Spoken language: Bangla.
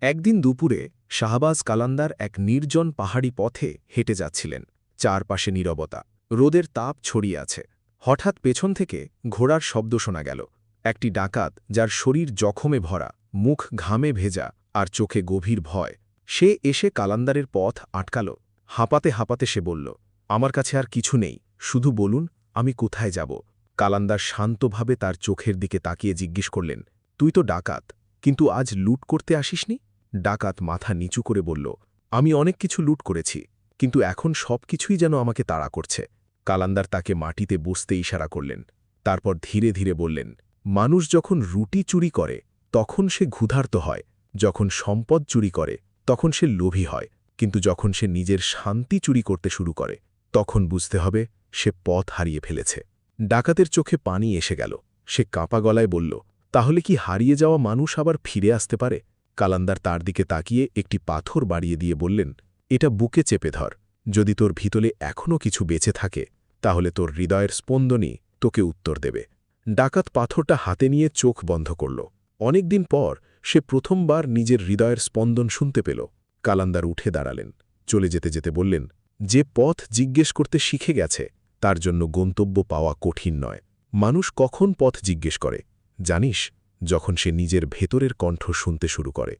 একদিন দুপুরে শাহবাজ কালান্দার এক নির্জন পাহাড়ি পথে হেঁটে যাচ্ছিলেন। চারপাশে নীরবতা, রোদের তাপ ছড়িয়ে আছে। হঠাৎ পেছন থেকে ঘোড়ার শব্দ শোনা গেল। একটি ডাকাত, যার শরীর জখমে ভরা, মুখ ঘামে ভেজা আর চোখে গভীর ভয়, সে এসে কালান্দারের পথ আটকাল। হাঁপাতে হাঁপাতে সে বলল, আমার কাছে আর কিছু নেই, শুধু বলুন আমি কোথায় যাব। কালান্দার শান্তভাবে তার চোখের দিকে তাকিয়ে জিজ্ঞেস করলেন, তুই তো ডাকাত, কিন্তু আজ লুট করতে আসিসনি? ডাকাত মাথা নিচু করে বলল, আমি অনেক কিছু লুট করেছি, কিন্তু এখন সবকিছুই যেন আমাকে তাড়া করছে। কালান্দার তাকে মাটিতে বসতে ইশারা করলেন। তারপর ধীরে ধীরে বললেন, মানুষ যখন রুটি চুরি করে তখন সে ক্ষুধার্ত হয়, যখন সম্পদ চুরি করে তখন সে লোভী হয়, কিন্তু যখন সে নিজের শান্তি চুরি করতে শুরু করে তখন বুঝতে হবে সে পথ হারিয়ে ফেলেছে। ডাকাতের চোখে পানি এসে গেল। সে কাঁপা গলায় বলল, তাহলে কি হারিয়ে যাওয়া মানুষ আবার ফিরে আসতে পারে? কালান্দার তার দিকে তাকিয়ে একটি পাথর বাড়িয়ে দিয়ে বললেন, এটা বুকে চেপে ধর। যদি তোর ভিতরে এখনও কিছু বেঁচে থাকে তাহলে তোর হৃদয়ের স্পন্দনই তোকে উত্তর দেবে। ডাকাত পাথরটা হাতে নিয়ে চোখ বন্ধ করল। অনেকদিন পর সে প্রথমবার নিজের হৃদয়ের স্পন্দন শুনতে পেল। কালান্দার উঠে দাঁড়ালেন। চলে যেতে যেতে বললেন, যে পথ জিজ্ঞেস করতে শিখে গেছে তার জন্য গন্তব্য পাওয়া কঠিন নয়। মানুষ কখন পথ জিজ্ঞেস করে জানিস? যখন সে নিজের ভেতরের কণ্ঠ শুনতে শুরু করে।